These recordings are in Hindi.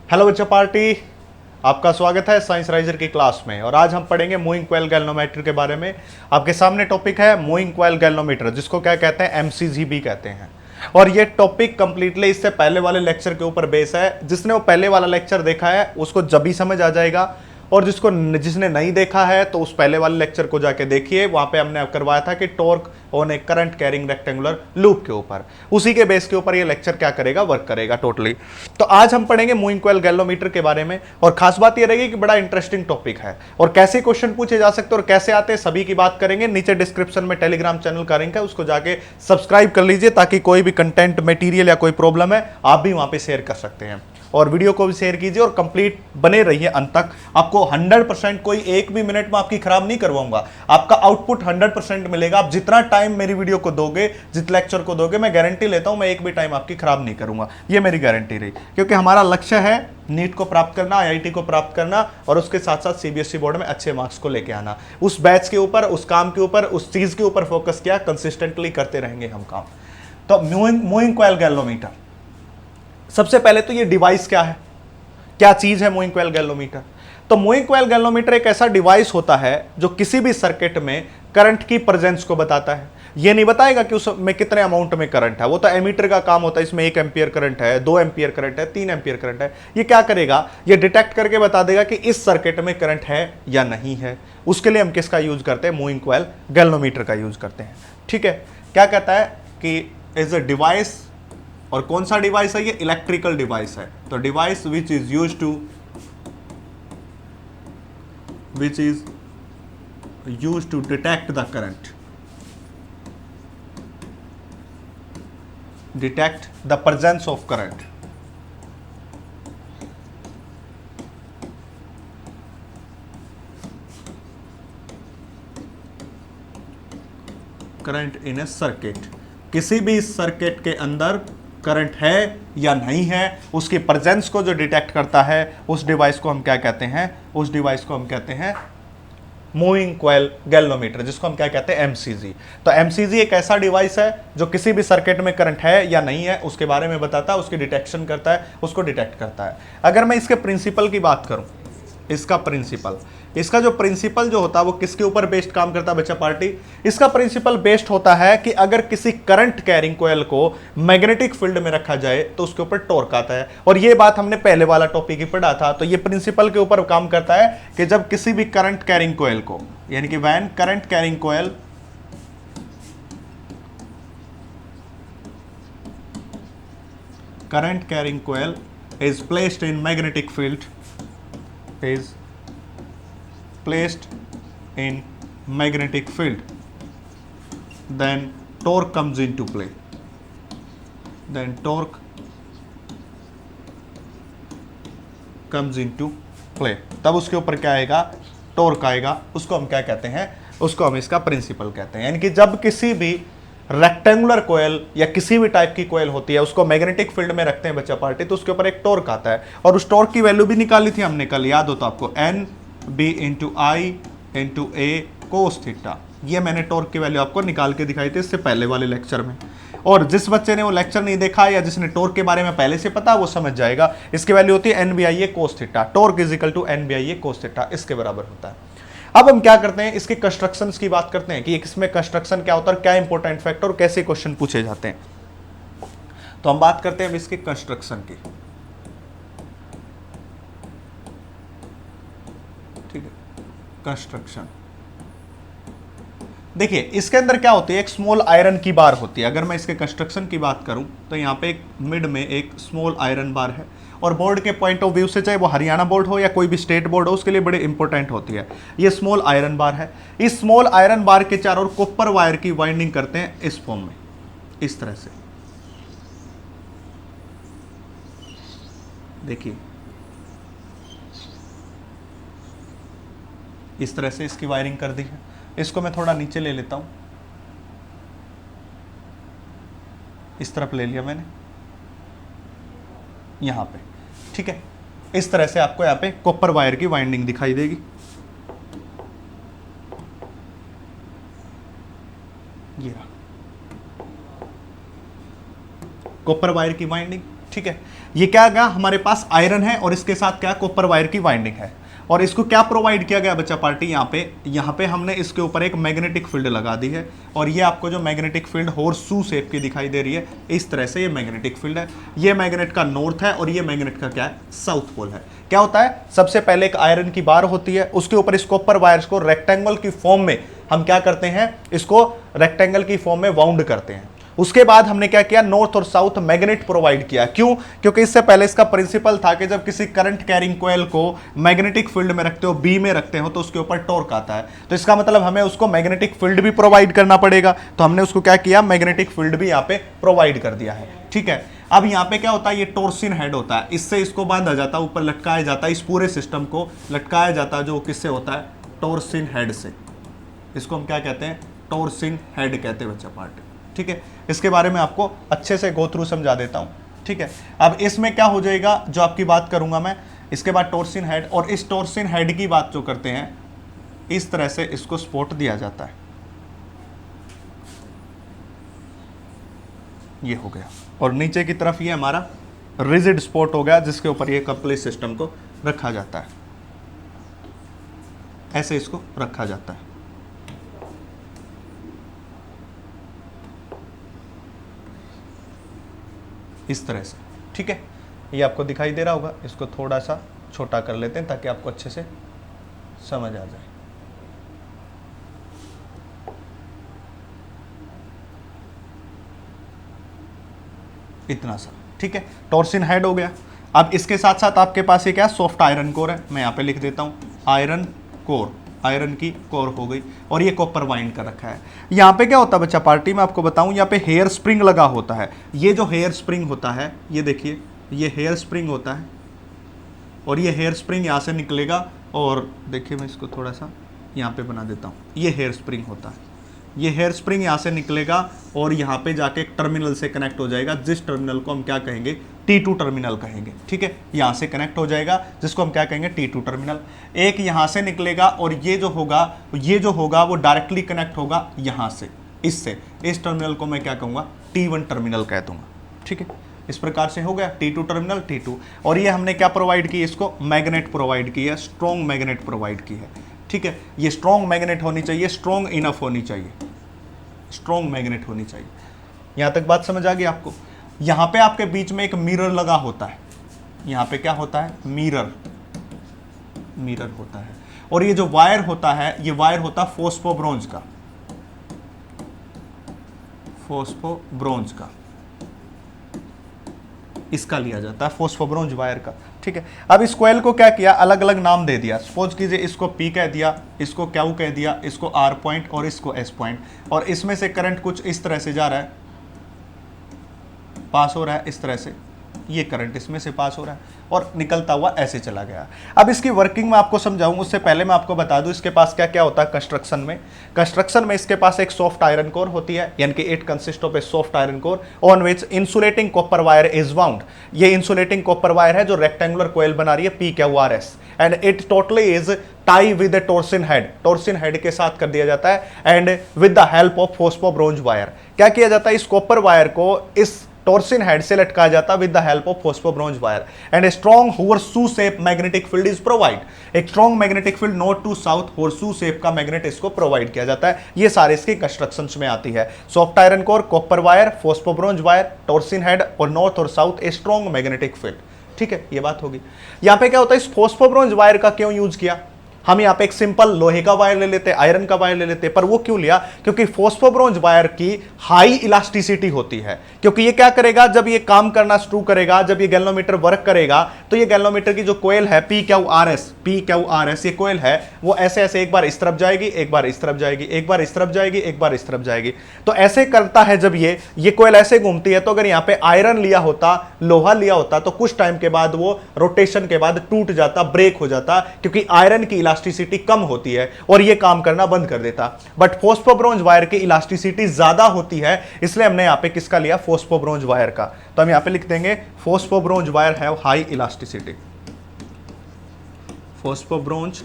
हेलो बच्चा पार्टी, आपका स्वागत है साइंस राइजर की क्लास में। और आज हम पढ़ेंगे मूविंग कॉइल गैल्वेनोमीटर के बारे में। आपके सामने टॉपिक है मूविंग कॉइल गैल्वेनोमीटर, जिसको क्या कहते हैं, एमसीजी भी कहते हैं। और ये टॉपिक कंप्लीटली इससे पहले वाले लेक्चर के ऊपर बेस है। जिसने वो पहले वाला लेक्चर देखा है उसको जब भी समझ आ जाएगा, और जिसने नहीं देखा है तो उस पहले वाले लेक्चर को जाके देखिए। वहां पे हमने करवाया था कि torque on A current carrying rectangular loop के ऊपर, उसी के बेस के ऊपर ये लेक्चर क्या करेगा, वर्क करेगा टोटली। तो आज हम पढ़ेंगे मूविंग कॉइल गैल्वेनोमीटर के बारे में। और खास बात ये रहेगी कि बड़ा इंटरेस्टिंग टॉपिक है, और कैसे क्वेश्चन पूछे जा सकते हैं और कैसे आते हैं सभी की बात करेंगे। नीचे डिस्क्रिप्शन में टेलीग्राम चैनल का लिंक है, उसको जाके सब्सक्राइब कर लीजिए, ताकि कोई भी कंटेंट मटेरियल या कोई प्रॉब्लम है आप भी वहां पे शेयर कर सकते हैं। और वीडियो को भी शेयर कीजिए और कंप्लीट बने रहिए अंत तक। आपको 100% कोई एक भी मिनट में आपकी खराब नहीं करवाऊंगा। आपका आउटपुट 100% मिलेगा। आप जितना टाइम मेरी वीडियो को दोगे, जिस लेक्चर को दोगे, मैं गारंटी लेता हूं मैं एक भी टाइम आपकी खराब नहीं करूंगा। ये मेरी गारंटी रही, क्योंकि हमारा लक्ष्य है नीट को प्राप्त करना, आईआईटी को प्राप्त करना, और उसके साथ साथ सीबीएसई बोर्ड में अच्छे मार्क्स को लेके आना। उस बैच के ऊपर, उस काम के ऊपर, उस चीज के ऊपर फोकस किया, कंसिस्टेंटली करते रहेंगे हम काम। तो मूविंग कॉइल गैल्वेनोमीटर, सबसे पहले तो ये डिवाइस क्या है, क्या चीज है मूविंग कॉइल गैल्वेनोमीटर। तो मूविंग कॉइल गैल्वेनोमीटर एक ऐसा डिवाइस होता है जो किसी भी सर्किट में करंट की प्रेजेंस को बताता है। ये नहीं बताएगा कि उसमें कितने अमाउंट में करंट है, वो तो एमीटर का काम होता है। इसमें 1 एम्पियर करंट है, 2 एम्पियर करंट है, 3 एम्पियर करंट है। ये क्या करेगा, ये डिटेक्ट करके बता देगा कि इस सर्किट में करंट है या नहीं है। उसके लिए हम किसका यूज करते हैं, मूविंग कॉइल गैल्वेनोमीटर का यूज करते हैं। ठीक है, क्या कहता है कि इज अ डिवाइस, और कौन सा डिवाइस है ये, इलेक्ट्रिकल डिवाइस है। तो device which is use to detect the current, detect the presence of current, current in a circuit. किसी भी सर्किट के अंदर करंट है या नहीं है, उसकी प्रेजेंस को जो डिटेक्ट करता है, उस डिवाइस को हम क्या कहते हैं, उस डिवाइस को हम कहते हैं मूविंग कॉइल गैल्वेनोमीटर, जिसको हम क्या कहते हैं, एमसीजी। तो एमसीजी एक ऐसा डिवाइस है जो किसी भी सर्किट में करंट है या नहीं है उसके बारे में बताता है, उसकी डिटेक्शन करता है, उसको डिटेक्ट करता है। अगर मैं इसके प्रिंसिपल की बात करूं, इसका प्रिंसिपल, इसका जो प्रिंसिपल जो होता है वो किसके ऊपर बेस्ड काम करता है बच्चा पार्टी। इसका प्रिंसिपल बेस्ड होता है कि अगर किसी करंट कैरिंग कॉइल को मैग्नेटिक फील्ड में रखा जाए तो उसके ऊपर टॉर्क आता है। और ये बात हमने पहले वाला टॉपिक ही पढ़ा था। तो ये प्रिंसिपल के ऊपर काम करता है कि जब किसी भी करंट कैरिंग कॉइल को, यानी कि when current carrying coil is placed in magnetic field, is placed in magnetic field, then torque comes into play, then torque comes into play। तब उसके ऊपर क्या आएगा, टॉर्क आएगा। उसको हम क्या कहते हैं, उसको हम इसका प्रिंसिपल कहते हैं। यानी कि जब किसी भी रेक्टेंगुलर कोयल या किसी भी टाइप की कोयल होती है उसको मैग्नेटिक फील्ड में रखते हैं बच्चा पार्टी, तो उसके ऊपर एक टॉर्क आता है। और उस टॉर्क की वैल्यू भी निकाली थी हमने कल, याद हो तो आपको, एन बी इंटू आई इंटू ए कोस थीटा। ये मैंने टॉर्क की वैल्यू आपको निकाल के दिखाई थी इससे पहले वाले लेक्चर में। और जिस बच्चे ने वो लेक्चर नहीं देखा या जिसने टॉर्क के बारे में पहले से पता, वो समझ जाएगा। इसकी वैल्यू होती है N B I A cos theta. Torque is equal to N B I A cos theta, इसके बराबर होता है। अब हम क्या करते हैं, इसके कंस्ट्रक्शन की बात करते हैं कि इसमें कंस्ट्रक्शन क्या होता है, क्या इंपॉर्टेंट फैक्टर और कैसे क्वेश्चन पूछे जाते हैं। तो हम बात करते हैं अब इसके कंस्ट्रक्शन की। ठीक है, कंस्ट्रक्शन देखिए इसके अंदर क्या होती है, एक स्मॉल आयरन की बार होती है। अगर मैं इसके कंस्ट्रक्शन की बात करूं तो यहां पे एक मिड में एक स्मॉल आयरन बार है, और बोर्ड के पॉइंट ऑफ व्यू से चाहे वो हरियाणा बोर्ड हो या कोई भी स्टेट बोर्ड हो, उसके लिए बड़े इंपॉर्टेंट होती है। ये स्मॉल आयरन बार है। इस स्मॉल आयरन बार के चारों ओर कॉपर वायर की वाइंडिंग करते हैं इस फॉर्म में, इस तरह से। देखिए इस तरह से इसकी वायरिंग कर दी है। इसको मैं थोड़ा नीचे ले लेता हूं, इस तरफ ले लिया मैंने, यहां पे। ठीक है, इस तरह से आपको यहां पे कॉपर वायर की वाइंडिंग दिखाई देगी। ये रहा कॉपर वायर की वाइंडिंग। ठीक है। ये क्या गया, हमारे पास आयरन है और इसके साथ क्या कॉपर वायर की वाइंडिंग है, और इसको क्या प्रोवाइड किया गया बच्चा पार्टी, यहाँ पे हमने इसके ऊपर एक मैग्नेटिक फील्ड लगा दी है, और ये आपको जो मैग्नेटिक फील्ड हॉर्सशू शेप की दिखाई दे रही है, इस तरह से ये मैग्नेटिक फील्ड है। ये मैग्नेट का नॉर्थ है और ये मैग्नेट का क्या है, साउथ पोल है। क्या होता है, सबसे पहले एक आयरन की बार होती है, उसके ऊपर इस कॉपर वायर्स को रेक्टेंगल की फॉर्म में हम क्या करते हैं, इसको रेक्टेंगल की फॉर्म में वाउंड करते हैं। उसके बाद हमने क्या किया, नॉर्थ और साउथ मैग्नेट प्रोवाइड किया। क्यों, क्योंकि इससे पहले इसका प्रिंसिपल था कि जब किसी करंट कैरिंग कॉइल को मैग्नेटिक फील्ड में रखते हो, बी में रखते हो, तो उसके ऊपर टॉर्क आता है, तो इसका मतलब हमें उसको मैग्नेटिक फील्ड भी प्रोवाइड करना पड़ेगा। तो हमने उसको क्या किया, मैग्नेटिक फील्ड भी यहाँ पे प्रोवाइड कर दिया है। ठीक है, अब यहाँ पे क्या होता है, ये टॉर्सिन हेड होता है, इससे इसको बांधा जाता है, ऊपर लटकाया जाता है, इस पूरे सिस्टम को लटकाया जाता है, जो किससे होता है, टॉर्सिन हेड से। इसको हम क्या कहते हैं, टॉर्सिन हेड कहते हैं बच्चा पार्ट। ठीक है, इसके बारे में आपको अच्छे से गो थ्रू समझा देता हूं। ठीक है, अब इसमें क्या हो जाएगा, जो आपकी बात करूंगा मैं, इसके बाद टॉर्सिन हेड, और इस टॉर्सिन हेड की बात जो करते हैं, इस तरह से इसको सपोर्ट दिया जाता है। ये हो गया, और नीचे की तरफ ये हमारा रिजिड सपोर्ट हो गया, जिसके ऊपर ये कंप्लीट सिस्टम को रखा जाता है। ऐसे इसको रखा जाता है। इस तरह से। ठीक है, ये आपको दिखाई दे रहा होगा, इसको थोड़ा सा छोटा कर लेते हैं ताकि आपको अच्छे से समझ आ जाए। इतना सा। ठीक है, टॉर्सिन हेड हो गया। अब इसके साथ साथ आपके पास ये क्या, सॉफ्ट आयरन कोर है, मैं यहाँ पे लिख देता हूँ आयरन कोर, आयरन की कोर हो गई, और ये कॉपर वाइंड कर रखा है। यहाँ पे क्या होता है बच्चा पार्टी में आपको बताऊं, यहाँ पे हेयर स्प्रिंग लगा होता है। ये जो हेयर स्प्रिंग होता है, ये देखिए, ये हेयर स्प्रिंग होता है, और ये हेयर स्प्रिंग यहाँ से निकलेगा, और देखिए मैं इसको थोड़ा सा यहाँ पे बना देता हूँ, ये हेयर स्प्रिंग होता है। ये हेयर स्प्रिंग यहाँ से निकलेगा और यहाँ पे जाके एक टर्मिनल से कनेक्ट हो जाएगा, जिस टर्मिनल को हम क्या कहेंगे, T2 टर्मिनल कहेंगे। ठीक है, यहाँ से कनेक्ट हो जाएगा, जिसको हम क्या कहेंगे, T2 टर्मिनल। एक यहाँ से निकलेगा, और ये जो होगा वो डायरेक्टली कनेक्ट होगा यहाँ से, इससे। इस टर्मिनल को मैं क्या कहूँगा, T1 टर्मिनल कह दूंगा। ठीक है, इस प्रकार से हो गया T2 टर्मिनल, T2। और ये हमने क्या प्रोवाइड की, इसको मैग्नेट प्रोवाइड की है, स्ट्रॉन्ग मैग्नेट प्रोवाइड की है। ठीक है, ये स्ट्रॉन्ग मैग्नेट होनी चाहिए, स्ट्रॉन्ग इनफ होनी चाहिए, स्ट्रॉन्ग मैग्नेट होनी चाहिए। यहां तक बात समझ आ गई आपको। यहां पे आपके बीच में एक मिरर लगा होता है, यहां पे क्या होता है, मिरर होता है। और ये जो वायर होता है, ये वायर होता है फोस्फोब्रोंज का, फोस्फोब्रोंज का, इसका लिया जाता है, फोस्फोब्रोंज वायर का। ठीक है, अब इस कॉइल को क्या किया, अलग अलग नाम दे दिया। सपोज कीजिए इसको P कह दिया, इसको Q कह दिया, इसको R पॉइंट और इसको S पॉइंट, और इसमें से करंट कुछ इस तरह से जा रहा है, पास हो रहा है इस तरह से, ये करंट इसमें से पास हो रहा है और निकलता हुआ ऐसे चला गया। अब इसकी वर्किंग में आपको समझाऊं, उससे पहले मैं आपको बता दूं इसके पास क्या क्या होता है कंस्ट्रक्शन में इसके पास एक सॉफ्ट आयरन कोर होती है, यानी कि it consist of a soft iron core on which insulating copper wire is wound. ये इंसुलेटिंग कॉपर वायर है जो रेक्टेंगुलर कोयल बना रही है PQRS, and it totally is tie with torsion head के साथ कर दिया जाता है, and with the help of phosphor bronze wire. क्या किया जाता है, इस कॉपर वायर को इस टॉर्सिन हेड से लटकाया जाता with the help of phosphor bronze wire, and a strong horseshoe shape magnetic field is provide. एक strong magnetic field north to south horseshoe shape का मैग्नेट इसको प्रोवाइड किया जाता है। ये सारे इसके कंस्ट्रक्शंस में आती है, soft iron core, copper wire, phosphor bronze wire, torsion head, और नॉर्थ और south a strong magnetic field. ठीक है, ये बात होगी। यहां पे क्या होता है, इस फोस्फोब्रोंज वायर का क्यों यूज किया, हम यहाँ पे एक सिंपल लोहे का वायर ले लेते, आयरन का वायर ले लेते, पर वो क्यों लिया, क्योंकि फोस्फोब्रोंज वायर की हाई इलास्टिसिटी होती है। क्योंकि ये क्या करेगा, जब ये काम करना शुरू करेगा, जब ये गैल्वेनोमीटर वर्क करेगा, तो ये गैल्वेनोमीटर की जो कोयल है PQRS, ये कोयल है, वो ऐसे ऐसे एक बार इस तरफ जाएगी, एक बार इस तरफ जाएगी, एक बार इस तरफ जाएगी, एक बार इस तरफ जाएगी। तो ऐसे करता है, जब ये कोयल ऐसे घूमती है, तो अगर यहाँ पे आयरन लिया होता, लोहा लिया होता, तो कुछ टाइम के बाद वो रोटेशन के बाद टूट जाता, ब्रेक हो जाता, क्योंकि आयरन की इलास्टिसिटी कम होती है और ये काम करना बंद कर देता। बट फोस्फोब्रोंज वायर की इलास्टिसिटी ज्यादा होती है, इसलिए हमने यहां पे किसका लिया, फोस्फोब्रोंज वायर का। तो हम यहां पे लिख देंगे phosphor bronze wire have high elasticity, phosphor bronze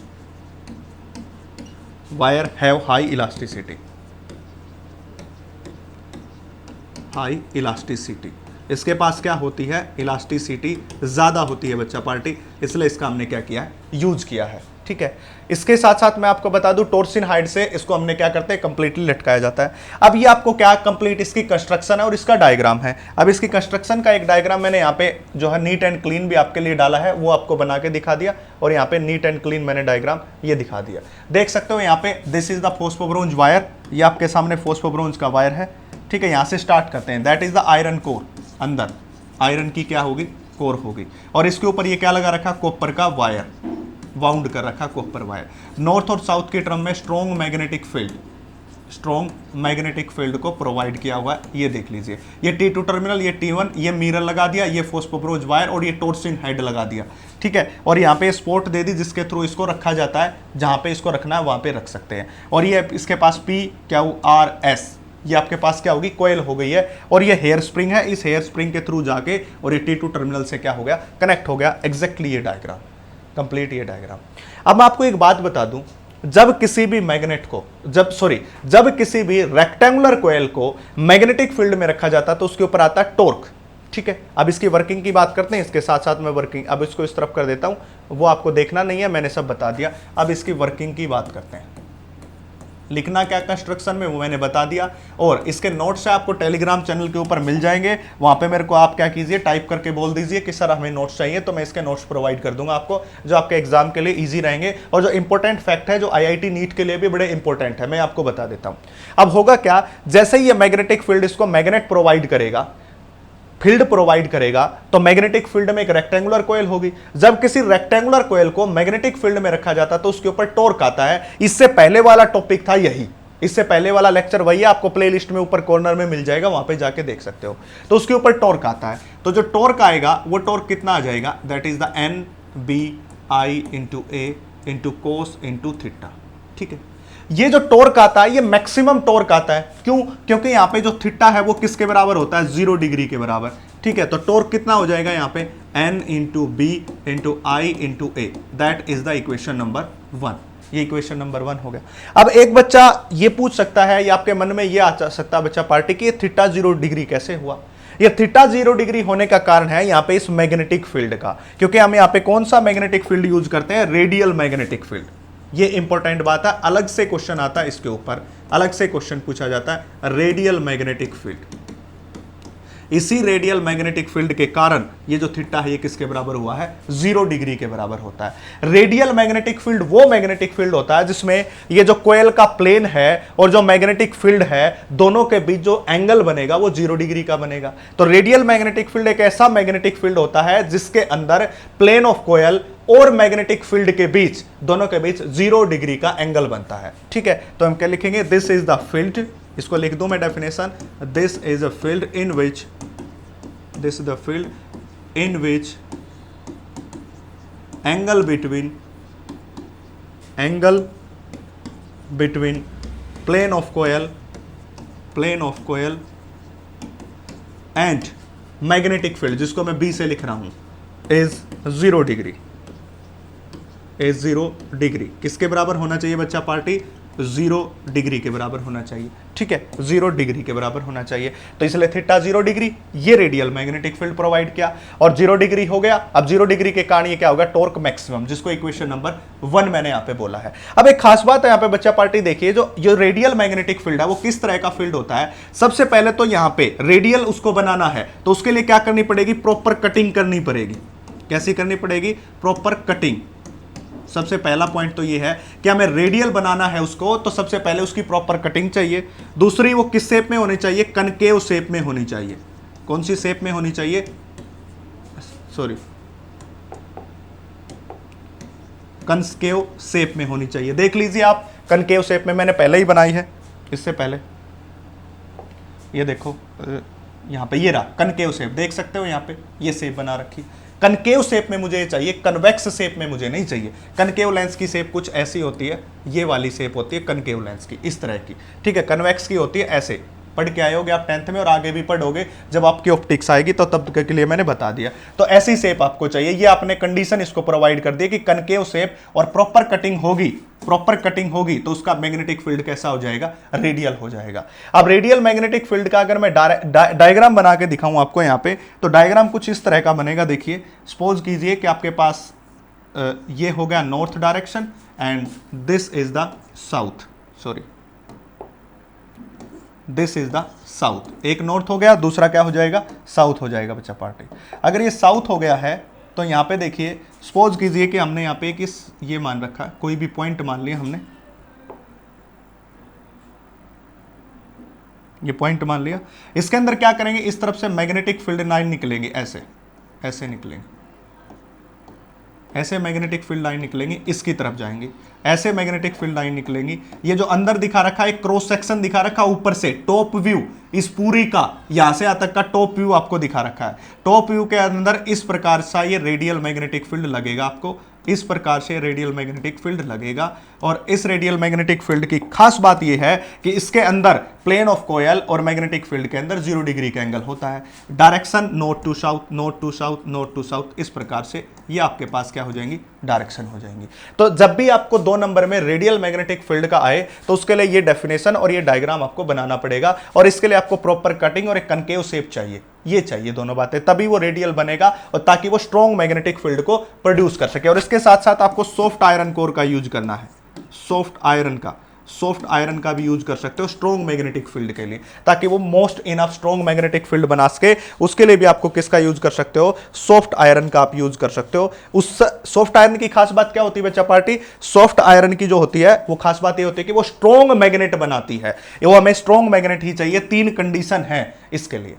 wire have high elasticity, high elasticity. इसके पास क्या होती है, इलास्टिसिटी ज़्यादा होती है बच्चा पार्टी, इसलिए इसका हमने क्या किया है, यूज किया है। ठीक है, इसके साथ साथ मैं आपको बता दूं टॉर्सिन हाइड से इसको हमने क्या करते हैं, कंप्लीटली लटकाया जाता है। अब ये आपको क्या कंप्लीट इसकी कंस्ट्रक्शन है और इसका डायग्राम है। अब इसकी कंस्ट्रक्शन का एक डायग्राम मैंने यहाँ पे जो है नीट एंड क्लीन भी आपके लिए डाला है, वो आपको बना के दिखा दिया, और यहाँ पे नीट एंड क्लीन मैंने डायग्राम ये दिखा दिया। देख सकते हो यहाँ पे दिस इज द फॉस्फोब्रोंज वायर, ये आपके सामने फॉस्फोब्रोंज का वायर है। ठीक है, यहाँ से स्टार्ट करते हैं, that is the iron core, अंदर आयरन की क्या होगी, कोर होगी, और इसके ऊपर ये क्या लगा रखा, कॉपर का वायर, वाउंड कर रखा कॉपर वायर। नॉर्थ और साउथ के टर्म में strong magnetic field, strong magnetic field को प्रोवाइड किया हुआ है, ये देख लीजिए। ये T2 टर्मिनल, ये T1, ये मिरर लगा दिया, ये फॉस्फोब्रोंज वायर, और ये टॉर्सिन हेड लगा दिया। ठीक है, और यहाँ पे स्पोर्ट दे दी जिसके थ्रू इसको रखा जाता है, जहाँ पे इसको रखना है वहाँ पे रख सकते हैं। और ये इसके पास PQRS, ये आपके पास क्या होगी, कोयल हो गई है, और ये हेयर स्प्रिंग है, इस हेयर स्प्रिंग के थ्रू जाके और ये T2 टर्मिनल से क्या हो गया, कनेक्ट हो गया। एग्जैक्टली ये डायग्राम, कंप्लीट ये डायग्राम। अब मैं आपको एक बात बता दूं, जब किसी भी मैग्नेट को जब किसी भी रेक्टेंगुलर कॉइल को मैग्नेटिक फील्ड में रखा जाता है तो उसके ऊपर आता है टॉर्क। ठीक है, अब इसकी वर्किंग की बात करते हैं, इसके साथ साथ मैं वर्किंग, अब इसको इस तरफ कर देता हूं, वो आपको देखना नहीं है, मैंने सब बता दिया। अब इसकी वर्किंग की बात करते हैं, लिखना क्या कंस्ट्रक्शन में वो मैंने बता दिया, और इसके नोट्स आपको टेलीग्राम चैनल के ऊपर मिल जाएंगे। वहां पे मेरे को आप क्या कीजिए, टाइप करके बोल दीजिए कि सर हमें नोट्स चाहिए, तो मैं इसके नोट्स प्रोवाइड कर दूंगा आपको, जो आपके एग्जाम के लिए इजी रहेंगे, और जो इंपॉर्टेंट फैक्ट है जो IIT नीट के लिए भी बड़े इंपॉर्टेंट है, मैं आपको बता देता हूं। अब होगा क्या, जैसे ही ये मैग्नेटिक फील्ड इसको मैग्नेट प्रोवाइड करेगा, फील्ड प्रोवाइड करेगा, तो मैग्नेटिक फील्ड में एक रेक्टेंगुलर कॉइल होगी। जब किसी रेक्टेंगुलर कॉइल को मैग्नेटिक फील्ड में रखा जाता है तो उसके ऊपर टॉर्क आता है। इससे पहले वाला टॉपिक था यही, इससे पहले वाला लेक्चर वही है, आपको प्लेलिस्ट में ऊपर कॉर्नर में मिल जाएगा, वहां पे जाके देख सकते हो। तो उसके ऊपर टॉर्क आता है, तो जो टॉर्क आएगा वो टॉर्क कितना आ जाएगा, that is the NBI into A into cos into theta. ठीक है, ये जो टॉर्क आता है ये मैक्सिमम टॉर्क आता है, क्यों, क्योंकि यहाँ पे जो थीटा है वो किसके बराबर होता है, 0 डिग्री के बराबर। ठीक है, तो टॉर्क कितना हो जाएगा यहाँ पे, N into B into I into A, that is the equation number 1। ये इक्वेशन नंबर 1 हो गया। अब एक बच्चा ये पूछ सकता है, या आपके मन में ये आ सकता है बच्चा पार्टी कि ये थीटा 0 डिग्री कैसे हुआ। ये थीटा 0 डिग्री होने का कारण है यहाँ पे इस मैग्नेटिक फील्ड का, क्योंकि हम यहाँ पे कौन सा मैग्नेटिक फील्ड यूज करते हैं, रेडियल मैग्नेटिक फील्ड। ये इंपॉर्टेंट बात है, अलग से क्वेश्चन आता है इसके ऊपर, अलग से क्वेश्चन पूछा जाता है, रेडियल मैग्नेटिक फील्ड। इसी रेडियल मैग्नेटिक फील्ड के कारण ये जो थीटा है ये किसके बराबर हुआ है, 0 डिग्री के बराबर होता है। रेडियल मैग्नेटिक फील्ड वो मैग्नेटिक फील्ड होता है जिसमें ये जो कोयल का प्लेन है और जो मैग्नेटिक फील्ड है, दोनों के बीच जो एंगल बनेगा वो 0 डिग्री का बनेगा। तो रेडियल मैग्नेटिक फील्ड एक ऐसा मैग्नेटिक फील्ड होता है जिसके अंदर प्लेन ऑफ कोयल और मैग्नेटिक फील्ड के बीच, दोनों के बीच 0 डिग्री का एंगल बनता है। ठीक है, तो हम क्या लिखेंगे, दिस इज द फील्ड, इसको लिख दूं मैं definition, this is a field in which, this is the field in which angle between plane of coil and magnetic field, जिसको मैं B से लिख रहा हूं, इज 0 डिग्री, इज 0 डिग्री। किसके बराबर होना चाहिए बच्चा पार्टी, 0 डिग्री के बराबर होना चाहिए। ठीक है, 0 डिग्री के बराबर होना चाहिए, तो इसलिए थीटा 0 डिग्री, ये रेडियल मैग्नेटिक फील्ड प्रोवाइड किया, और 0 डिग्री हो गया। अब 0 डिग्री के कारण ये क्या होगा, टॉर्क मैक्सिमम, जिसको इक्वेशन नंबर 1 मैंने यहाँ पे बोला है। अब एक खास बात है यहाँ पे बच्चा पार्टी, देखिए जो रेडियल मैग्नेटिक फील्ड है वो किस तरह का फील्ड होता है। सबसे पहले तो यहाँ पे रेडियल उसको बनाना है तो उसके लिए क्या करनी पड़ेगी, प्रॉपर कटिंग करनी पड़ेगी। कैसी करनी पड़ेगी, प्रॉपर कटिंग। सबसे पहला पॉइंट तो ये है कि हमें रेडियल बनाना है उसको, तो सबसे पहले उसकी प्रॉपर कटिंग चाहिए। दूसरी, वो किस शेप में होनी चाहिए, कनकेव शेप में होनी चाहिए। कौन सी शेप में होनी चाहिए, कनकेव शेप में होनी चाहिए। देख लीजिए आप, कनकेव शेप में मैंने पहले ही बनाई है, इससे पहले ये देखो यहाँ पे, ये रहा कनकेव शेप, देख सकते हो यहाँ पे ये शेप बना रखी। कनकेव शेप में मुझे चाहिए, कन्वेक्स शेप में मुझे नहीं चाहिए। कनकेव लेंस की शेप कुछ ऐसी होती है, ये वाली शेप होती है कनकेव लेंस की, इस तरह की। ठीक है, कन्वेक्स की होती है ऐसे, पढ़ के आए होगे आप 10th में और आगे भी पढ़ोगे जब आपकी ऑप्टिक्स आएगी, तो तब के लिए मैंने बता दिया। तो ऐसी शेप आपको चाहिए, ये आपने कंडीशन इसको प्रोवाइड कर दी कि कनकेव शेप और प्रॉपर कटिंग होगी तो उसका मैग्नेटिक फील्ड कैसा हो जाएगा, रेडियल हो जाएगा। अब रेडियल मैग्नेटिक फील्ड का अगर मैं डायग्राम बना के दिखाऊं आपको यहाँ पे, तो डायग्राम कुछ इस तरह का बनेगा। देखिए सपोज कीजिए कि आपके पास ये हो गया north direction and this is the south, sorry this is the south. एक नॉर्थ हो गया, दूसरा क्या हो जाएगा, साउथ हो जाएगा बच्चा पार्टी। अगर ये साउथ हो गया है तो यहाँ पे देखिए सपोज कीजिए कि हमने यहाँ पे किस ये मान रखा, कोई भी पॉइंट मान लिया हमने, ये पॉइंट मान लिया। इसके अंदर क्या करेंगे, इस तरफ से मैग्नेटिक फील्ड लाइन निकलेंगे, ऐसे निकलेंगे, ऐसे मैग्नेटिक फील्ड लाइन निकलेंगी, इसकी तरफ जाएंगे, ऐसे मैग्नेटिक फील्ड लाइन निकलेंगी। ये जो अंदर दिखा रखा है क्रॉस सेक्शन दिखा रखा है, ऊपर से टॉप व्यू, इस पूरी का यहां से तक का टॉप व्यू आपको दिखा रखा है। टॉप व्यू के अंदर इस प्रकार से ये रेडियल मैग्नेटिक फील्ड लगेगा आपको, इस प्रकार से रेडियल मैग्नेटिक फील्ड लगेगा। और इस रेडियल मैग्नेटिक फील्ड की खास बात यह है कि इसके अंदर प्लेन ऑफ कॉयल और मैग्नेटिक फील्ड के अंदर 0 डिग्री का एंगल होता है। Direction north to south, north to south, north to south, इस प्रकार से ये आपके पास क्या हो जाएंगी, डायरेक्शन हो जाएंगी। तो जब भी आपको 2 नंबर में रेडियल मैग्नेटिक फील्ड का आए तो उसके लिए ये डेफिनेशन और ये डायग्राम आपको बनाना पड़ेगा, और इसके लिए आपको प्रॉपर कटिंग और एक कनकेव शेप चाहिए, ये चाहिए दोनों बातें, तभी वो रेडियल बनेगा और ताकि वो स्ट्रॉन्ग मैग्नेटिक फील्ड को प्रोड्यूस कर सके। और इसके साथ साथ आपको सॉफ्ट आयरन कोर का यूज करना है, सॉफ्ट आयरन का भी यूज कर सकते हो स्ट्रॉन्ग मैग्नेटिक फील्ड के लिए, ताकि वो most enough strong magnetic field बना सके। उसके लिए भी आपको किसका यूज कर सकते हो, सॉफ्ट आयरन का आप यूज कर सकते हो। उस सॉफ्ट आयरन की खास बात क्या होती है बच्चा पार्टी, सॉफ्ट आयरन की जो होती है वो खास बात ये होती है कि वो स्ट्रॉन्ग मैग्नेट बनाती है, वो हमें स्ट्रॉन्ग मैग्नेट ही चाहिए। 3 कंडीशन है इसके लिए।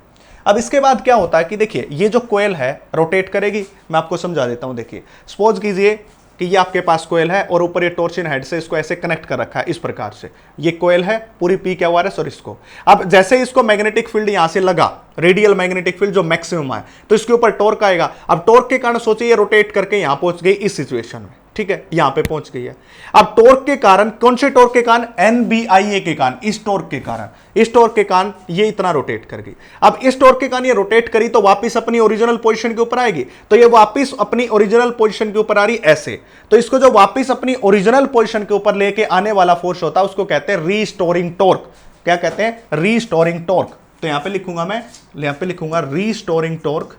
अब इसके बाद क्या होता है कि देखिए ये जो कोयल है रोटेट करेगी, मैं आपको समझा देता हूं। देखिए सपोज कीजिए कि ये आपके पास कोयल है और ऊपर ये टॉर्शन हेड से इसको ऐसे कनेक्ट कर रखा है, इस प्रकार से ये कोयल है पूरी पी क्या हुआ है और इसको, अब जैसे इसको मैग्नेटिक फील्ड यहां से लगा, रेडियल मैग्नेटिक फील्ड जो मैक्सिमम है, तो इसके ऊपर टॉर्क आएगा। अब टॉर्क के कारण सोचिए ये रोटेट करके यहां पहुंच गई इस सिचुएशन में, ठीक है, यहां पे पहुंच गई है। अब टॉर्क के कारण, कौन से टॉर्क के कारण, NBIA के कारण, इस टॉर्क के कारण ये इतना रोटेट कर गई। अब इस टॉर्क के कारण ये रोटेट करी तो वापस अपनी ओरिजिनल पोजीशन के ऊपर आएगी, तो ये वापस अपनी ओरिजिनल पोजीशन के ऊपर आ रही ऐसे, तो इसको जो वापस अपनी ओरिजिनल पोजीशन के ऊपर लेके आने वाला फोर्स होता है उसको कहते हैं रीस्टोरिंग टॉर्क। क्या कहते हैं, रीस्टोरिंग टॉर्क। तो यहां पे लिखूंगा मैं, यहां पे लिखूंगा restoring torque,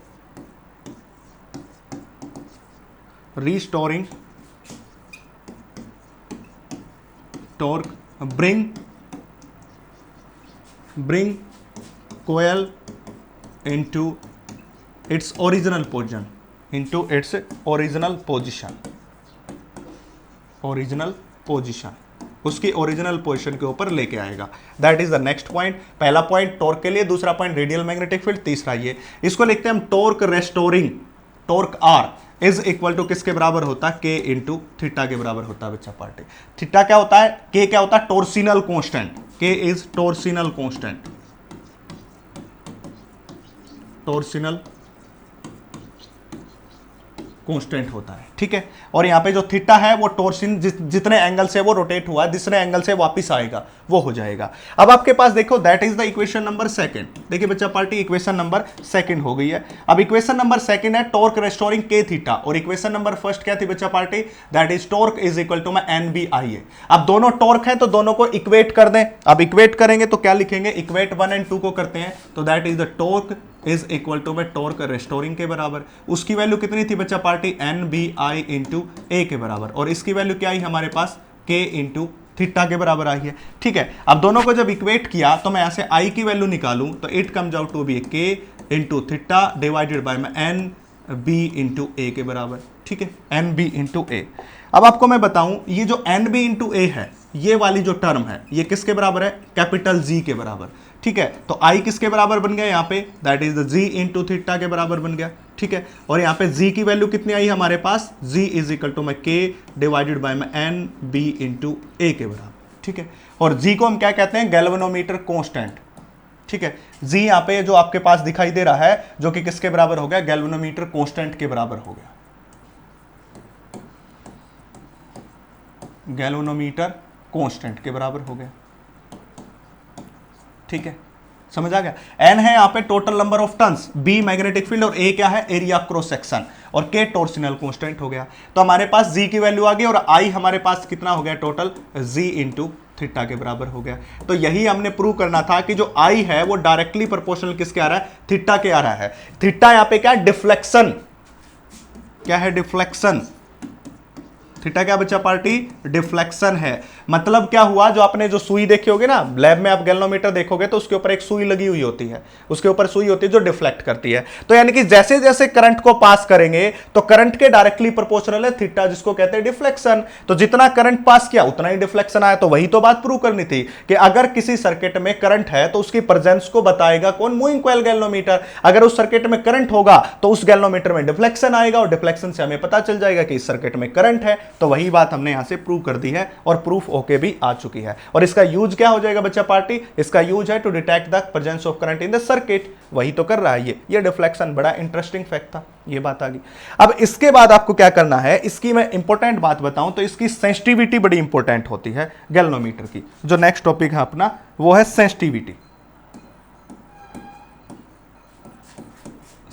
restoring torque bring coil into its original position, उसकी ओरिजिनल पोजीशन के ऊपर लेके आएगा। That is the next point. पहला पॉइंट टॉर्क के लिए, दूसरा पॉइंट रेडियल मैग्नेटिक फील्ड, तीसरा ये, इसको लिखते हैं हम torque restoring. Torque R is equal to किसके बराबर होता है, के इंटू थीटा के बराबर होता है बच्चा पार्टी। थीटा क्या होता है, के क्या होता है, टॉर्सिनल कांस्टेंट, के is torsional constant, torsional constant होता है, ठीक है। और यहां पे जो थीटा है वो टॉर्सिन जितने एंगल से वो रोटेट हुआ है, दूसरे एंगल से वापस आएगा वो हो जाएगा। अब आपके पास देखो that is the equation number 2। देखिए बच्चा पार्टी इक्वेशन नंबर 2 हो गई है। अब इक्वेशन नंबर 2 है टॉर्क रेस्टोरिंग के थीटा, और इक्वेशन नंबर 1 क्या थी बच्चा party, that is torque is equal to में NBIA। अब दोनों टॉर्क है तो दोनों को इक्वेट कर दें। अब इक्वेट करेंगे तो क्या लिखेंगे, इक्वेट 1 और 2 को करते हैं तो that is the torque is equal to में टॉर्क रेस्टोरिंग के बराबर। उसकी वैल्यू कितनी थी बच्चा पार्टी, NBI इंटू ए के बराबर, और इसकी वैल्यू क्या आई हमारे पास, के इंटू थीटा के बराबर आई है, ठीक है। अब दोनों को जब इक्वेट किया तो मैं यहां से आई की वैल्यू निकालूं तो it comes out to be K into theta divided by NB into A के बराबर, ठीक है, NB इंटू ए। अब आपको मैं बताऊं ये जो NB इंटू ए है, ये वाली जो टर्म है ये किसके बराबर है, कैपिटल G के बराबर, ठीक है। तो I किसके बराबर बन गया यहाँ पे, that is the G into theta के बराबर बन गया, ठीक है। और यहाँ पे G की वैल्यू कितनी आई हमारे पास, G इज इक्वल टू में K डिवाइडेड बाय में NB इंटू ए के बराबर, ठीक है। और G को हम क्या कहते हैं, गैल्वेनोमीटर कांस्टेंट, ठीक है। G यहाँ पे जो आपके पास दिखाई दे रहा है जो कि किसके बराबर हो गया, गैल्वेनोमीटर कांस्टेंट के बराबर हो गया, गैल्वेनोमीटर कांस्टेंट के बराबर हो गया, ठीक है। समझ आ गया। एन है यहाँ पे total number of turns, B magnetic field और ए क्या है एरिया ऑफ क्रॉस सेक्शन और के टॉर्सनल कांस्टेंट हो गया। तो हमारे पास जी की वैल्यू आ गई और आई हमारे पास कितना हो गया टोटल जी इंटू थीटा के बराबर हो गया। तो यही हमने प्रूव करना था कि जो आई है वो डायरेक्टली प्रोपोर्शनल किसके आ रहा है थीटा के आ रहा है। थीटा यहां पे क्या है डिफ्लेक्शन, क्या है डिफ्लेक्शन, थीटा क्या बच्चा पार्टी डिफ्लेक्शन है। मतलब क्या हुआ जो आपने जो सुई देखी होगी ना लैब में आप गैल्वेनोमीटर देखोगे तो उसके ऊपर एक सुई लगी हुई होती है, उसके ऊपर सुई होती है जो डिफ्लेक्ट करती है। तो यानी कि जैसे जैसे करंट को पास करेंगे तो करंट के डायरेक्टली प्रोपोर्शनल है थीटा जिसको कहते हैं डिफ्लेक्शन। तो जितना करंट पास किया उतना ही डिफ्लेक्शन आया। तो वही तो बात प्रूव करनी थी कि अगर किसी सर्किट में करंट है तो उसकी प्रेजेंस को बताएगा कौन मूविंग कॉइल गैल्वेनोमीटर। अगर उस सर्किट में करंट होगा तो उस गैल्वेनोमीटर में डिफ्लेक्शन आएगा और डिफ्लेक्शन से हमें पता चल जाएगा कि इस सर्किट में करंट है। तो वही बात हमने यहां से प्रूव कर दी है और प्रूफ होके भी आ चुकी है। और इसका यूज क्या हो जाएगा बच्चा पार्टी, इसका यूज है to detect the presence of current in the circuit. वही तो कर रहा है ये डिफ्लेक्शन। बड़ा इंटरेस्टिंग फैक्ट था, ये बात आ गई। अब इसके बाद आपको क्या करना है, इसकी मैं इंपॉर्टेंट बात बताऊं तो इसकी सेंसिटिविटी बड़ी इंपॉर्टेंट होती है गैल्वेनोमीटर की। जो नेक्स्ट टॉपिक है अपना वो है sensitivity,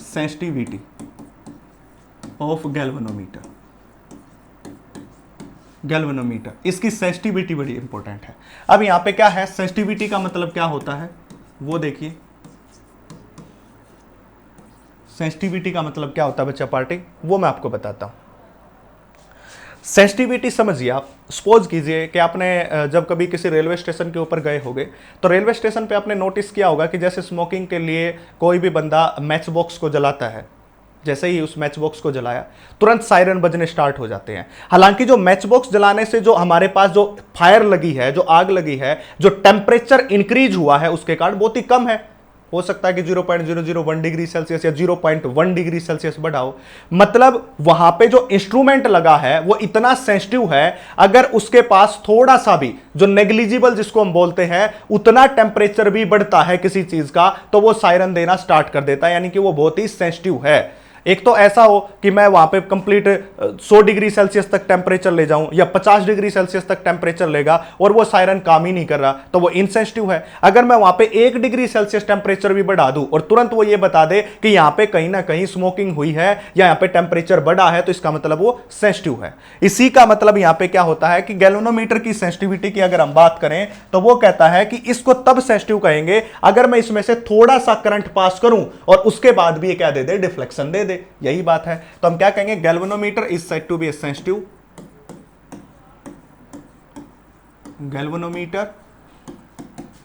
sensitivity of galvanometer. Galvanometer इसकी सेंसिटिविटी बड़ी इंपॉर्टेंट है। अब यहां पे क्या है सेंसिटिविटी का मतलब क्या होता है वो देखिए। सेंसिटिविटी का मतलब क्या होता है बच्चा पार्टी वो मैं आपको बताता हूं। सेंसिटिविटी समझिए आप, सपोज कीजिए कि आपने जब कभी किसी रेलवे स्टेशन के ऊपर गए होंगे तो रेलवे स्टेशन पे आपने नोटिस किया होगा कि जैसे स्मोकिंग के लिए कोई भी बंदा मैच बॉक्स को जलाता है, जैसे ही उस मैच बॉक्स को जलाया तुरंत सायरन बजने स्टार्ट हो जाते हैं। हालांकि जो मैच बॉक्स जलाने से जो हमारे पास जो फायर लगी है, जो आग लगी है, जो टेम्परेचर इंक्रीज हुआ है उसके कारण बहुत ही कम है। हो सकता है कि 0.001 डिग्री सेल्सियस या 0.1 डिग्री सेल्सियस बढ़ा हो। मतलब वहां पे जो इंस्ट्रूमेंट लगा है वो इतना सेंसिटिव है, अगर उसके पास थोड़ा सा भी जो नेग्लिजिबल जिसको हम बोलते हैं उतना टेम्परेचर भी बढ़ता है किसी चीज का तो वो सायरन देना स्टार्ट कर देता है। यानी कि वो बहुत ही सेंसिटिव है। एक तो ऐसा हो कि मैं वहां पे कंप्लीट 100 डिग्री सेल्सियस तक टेम्परेचर ले जाऊं या 50 डिग्री सेल्सियस तक टेम्परेचर लेगा और वो सायरन काम ही नहीं कर रहा तो वो इनसेंसिटिव है। अगर मैं वहां पे 1 डिग्री सेल्सियस टेम्परेचर भी बढ़ा दूं और तुरंत वो ये बता दे कि यहां पे कहीं ना कहीं स्मोकिंग हुई है या यहां पे टेम्परेचर बढ़ा है तो इसका मतलब वो सेंसिटिव है। इसी का मतलब यहां पे क्या होता है कि गैल्वेनोमीटर की सेंसिटिविटी की अगर हम बात करें तो वो कहता है कि इसको तब सेंसिटिव कहेंगे अगर मैं इसमें से थोड़ा सा करंट पास करूं और उसके बाद भी ये क्या दे दे डिफ्लेक्शन दे दे। यही बात है। तो हम क्या कहेंगे galvanometer is said to be sensitive, galvanometer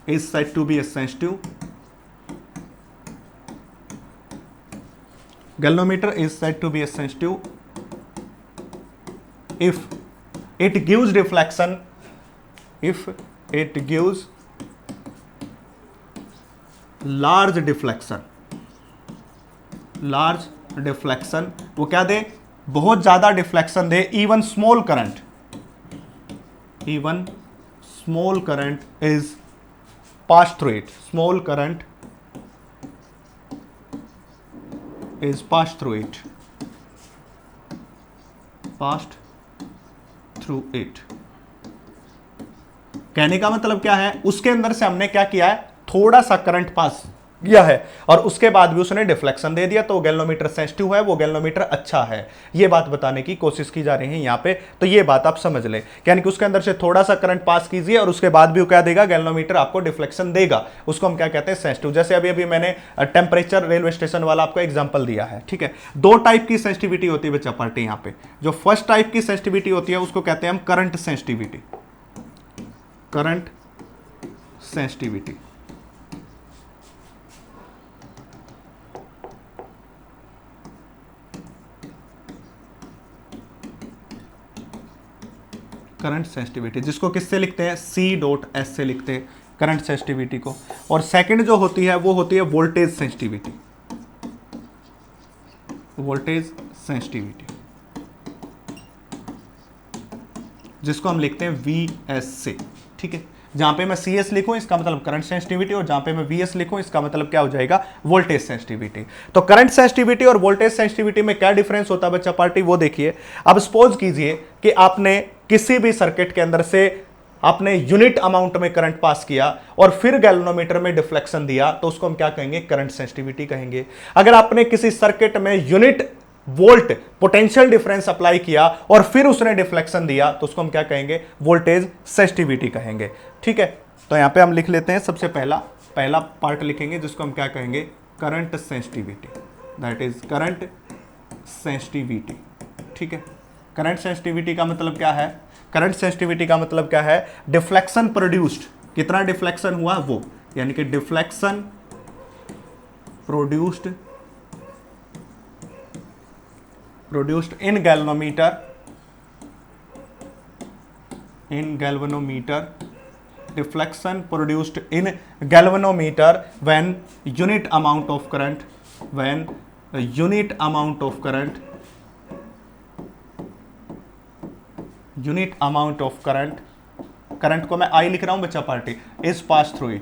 is said to be sensitive, galvanometer is said to be sensitive if it gives deflection, if it gives large deflection, large deflection. वो क्या दे बहुत ज्यादा डिफ्लेक्शन दे, even small current, even small current is pass through it, small current is pass through it, passed through it. कहने का मतलब क्या है उसके अंदर से हमने क्या किया है थोड़ा सा करंट पास किया है और उसके बाद भी उसने डिफ्लेक्शन दे दिया तो गैल्वेनोमीटर सेंसिटिव है, वो गैल्वेनोमीटर अच्छा है। ये बात बताने की कोशिश की जा रही है यहां पे। तो ये बात आप समझ ले, यानी कि उसके अंदर से थोड़ा सा करंट पास कीजिए और उसके बाद भी वो क्या देगा गैल्वेनोमीटर आपको डिफ्लेक्शन देगा। उसको हम क्या कहते हैं सेंसिटिव। जैसे अभी अभी मैंने टेम्परेचर रेलवे स्टेशन वाला आपको एग्जाम्पल दिया है, ठीक है। दो टाइप की सेंसिटिविटी होती है बच्चा पार्टी यहाँ पे। जो फर्स्ट टाइप की सेंसिटिविटी होती है उसको कहते हैं हम current sensitivity, current sensitivity. Current sensitivity जिसको किससे लिखते हैं C.S से लिखते हैं करंट सेंसिटिविटी को। और सेकंड जो होती है वो होती है वोल्टेज सेंसिटिविटी, वोल्टेज सेंसिटिविटी जिसको हम लिखते हैं VS से, ठीक है। जहां पे मैं CS लिखूं इसका मतलब करंट सेंसिटिविटी और जहां पे मैं VS लिखूं इसका मतलब क्या हो जाएगा वोल्टेज सेंसिटिविटी। तो करंट सेंसिटिविटी और वोल्टेज सेंसिटिविटी में क्या डिफरेंस होता है बच्चा पार्टी वो देखिए। अब सपोज कीजिए कि आपने किसी भी सर्किट के अंदर से आपने यूनिट अमाउंट में करंट पास किया और फिर गैल्वेनोमीटर में डिफ्लेक्शन दिया तो उसको हम क्या कहेंगे, करंट सेंसिटिविटी कहेंगे। अगर आपने किसी सर्किट में unit volt potential difference apply किया और फिर उसने डिफ्लेक्शन दिया तो उसको हम क्या कहेंगे, वोल्टेज सेंसिटिविटी कहेंगे। ठीक है, तो यहां पे हम लिख लेते हैं, सबसे पहला पार्ट लिखेंगे जिसको हम क्या कहेंगे, current sensitivity, that is current sensitivity. ठीक है, करंट सेंसिटिविटी का मतलब क्या है, करंट सेंसिटिविटी का मतलब क्या है, डिफ्लेक्शन प्रोड्यूस्ड, कितना डिफ्लेक्शन हुआ वो, यानी कि deflection produced in galvanometer, deflection produced in galvanometer when unit amount of current, current को मैं आई लिख रहा हूं बच्चा party, is passed through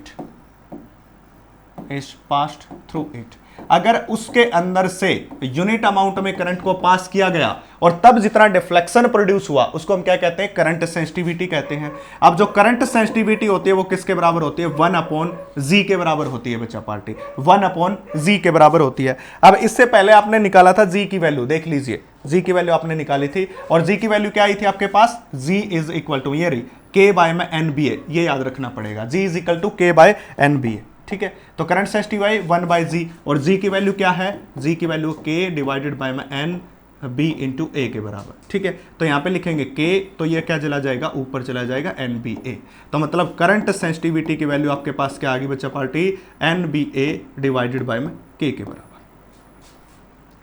it, अगर उसके अंदर से यूनिट अमाउंट में करंट को पास किया गया और तब जितना डिफ्लेक्शन प्रोड्यूस हुआ उसको हम क्या कहते हैं, करंट सेंसिटिविटी कहते हैं। अब जो करंट सेंसिटिविटी होती है वो किसके बराबर होती है, 1/G के बराबर होती है बच्चा पार्टी, 1/G के बराबर होती है। अब इससे पहले आपने निकाला था G की वैल्यू, देख लीजिए G की वैल्यू आपने निकाली थी और G की वैल्यू क्या आई थी आपके पास, G इज इक्वल टू ये रही K/NBA, ये याद रखना पड़ेगा, G is equal to K/NBA। ठीक है, तो करंट सेंसिटिविटी 1/G और G की वैल्यू क्या है, G की वैल्यू K/NB इंटू A के बराबर। ठीक है, तो यहां पे लिखेंगे K, तो ये क्या चला जाएगा, ऊपर चला जाएगा NBA, तो मतलब करंट सेंसिटिविटी की वैल्यू आपके पास क्या आ गई बच्चा party, NBA divided by K के बराबर,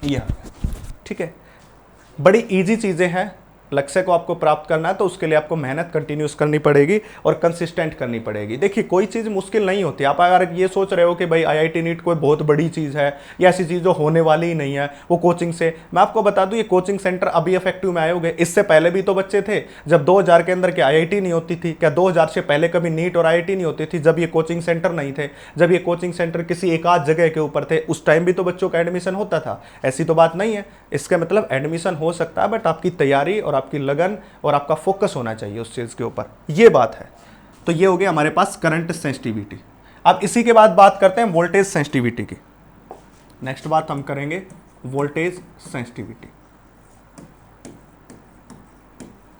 ये आ गया। ठीक है, बड़ी इजी चीजें हैं, लक्ष्य को आपको प्राप्त करना है तो उसके लिए आपको मेहनत कंटिन्यूस करनी पड़ेगी और कंसिस्टेंट करनी पड़ेगी। देखिए कोई चीज़ मुश्किल नहीं होती। आप अगर ये सोच रहे हो कि भाई IIT नीट कोई बहुत बड़ी चीज़ है या ऐसी चीज़ जो होने वाली ही नहीं है वो कोचिंग से, मैं आपको बता दूं ये कोचिंग सेंटर अभी इफेक्टिव में आए होंगे, इससे पहले भी तो बच्चे थे जब 2000 के अंदर के IIT नहीं होती थी, क्या 2000 से पहले कभी नीट और IIT नहीं होती थी, जब ये कोचिंग सेंटर नहीं थे, जब ये कोचिंग सेंटर किसी एक आध जगह के ऊपर थे, उस टाइम भी तो बच्चों का एडमिशन होता था। ऐसी तो बात नहीं है, इसका मतलब एडमिशन हो सकता है बट आपकी तैयारी और आपकी लगन और आपका फोकस होना चाहिए उस चीज के ऊपर, ये बात है। तो ये हो गया हमारे पास करंट सेंसिटिविटी। अब इसी के बाद बात करते हैं वोल्टेज सेंसिटिविटी की। नेक्स्ट बात हम करेंगे वोल्टेज सेंसिटिविटी।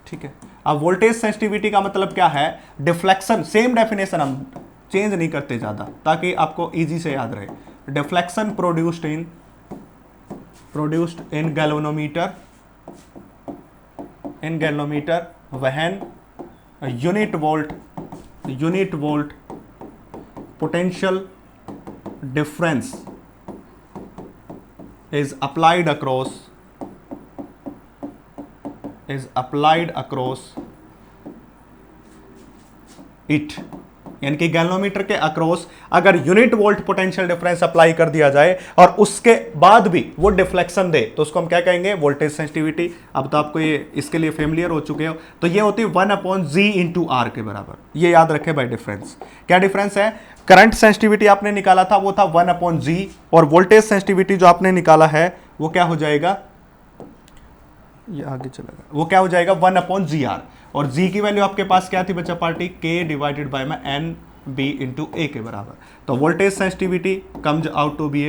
ठीक है, अब वोल्टेज सेंसिटिविटी का मतलब क्या है, डिफ्लेक्शन, सेम डेफिनेशन हम चेंज नहीं करते ज्यादा ताकि आपको इजी से याद रहे। Deflection produced in galvanometer when unit volt potential difference is applied across it, यानी कि गैल्वेनोमीटर के अक्रॉस अगर unit volt potential difference apply कर दिया जाए और उसके बाद भी वो डिफ्लेक्शन दे तो उसको हम क्या कहेंगे, वोल्टेज सेंसिटिविटी। अब तो आपको ये इसके लिए फेमिलियर हो चुके हो, तो ये होती है 1/G इंटू R के बराबर, ये याद रखे भाई डिफरेंस। क्या डिफरेंस है, करंट सेंसिटिविटी आपने निकाला था वो था 1/G और वोल्टेज सेंसिटिविटी जो आपने निकाला है वो क्या हो जाएगा, ये आगे चला गया, वो क्या हो जाएगा 1/GR और G की वैल्यू आपके पास क्या थी बच्चा party, K divided by NB into A के बराबर। तो voltage sensitivity comes out to be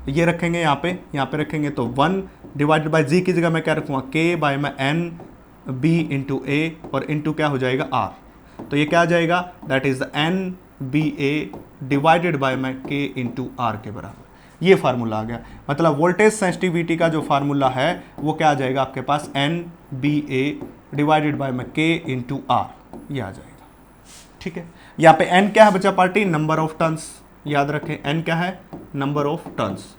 ये रखेंगे यहाँ पे रखेंगे तो 1 डिवाइडेड बाय G की जगह मैं क्या रखूँगा, K by NB into A और इंटू क्या हो जाएगा R, तो ये क्या आ जाएगा, that is NBA divided by K into R के बराबर। ये फार्मूला आ गया, मतलब वोल्टेज सेंसिटिविटी का जो फार्मूला है वो क्या आ जाएगा आपके पास, NBA divided by K into R, ये आ जाएगा। ठीक है, यहाँ पे N क्या है बच्चा पार्टी, नंबर ऑफ टर्न्स, याद रखें N क्या है, नंबर ऑफ टर्न्स।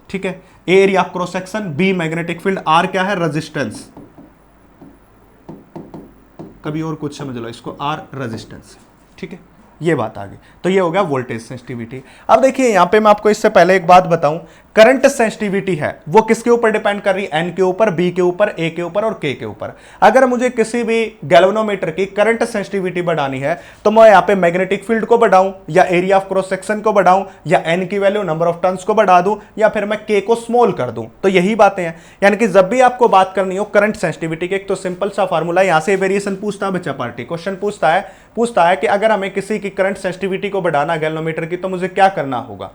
ठीक है, A area of cross section, B magnetic field, R क्या है, रेजिस्टेंस, कभी और कुछ समझ लो इसको, R रेजिस्टेंस। ठीक है, ये बात आ गई, तो ये हो गया वोल्टेज सेंसिटिविटी। अब देखिए यहाँ पे मैं आपको इससे पहले एक बात बताऊं करंट सेंसिटिविटी है वो किसके ऊपर डिपेंड कर रही है, एन के ऊपर, बी के ऊपर, ए के ऊपर और के ऊपर। अगर मुझे किसी भी गैल्वेनोमीटर की करंट सेंसिटिविटी बढ़ानी है तो मैं यहां पे मैग्नेटिक फील्ड को बढ़ाऊं या एरिया ऑफ क्रॉस सेक्शन को बढ़ाऊं या एन की वैल्यू नंबर ऑफ टर्न्स को बढ़ा दूं या फिर मैं के को स्मॉल कर दूं। तो यही बातें हैं, यानी कि जब भी आपको बात करनी हो करंट सेंसिटिविटी की, एक तो सिंपल सा फार्मूला, यहां से वेरिएशन पूछता है बच्चा पार्टी, क्वेश्चन पूछता है कि अगर हमें किसी की करंट सेंसिटिविटी को बढ़ाना गैल्वेनोमीटर की तो मुझे क्या करना होगा।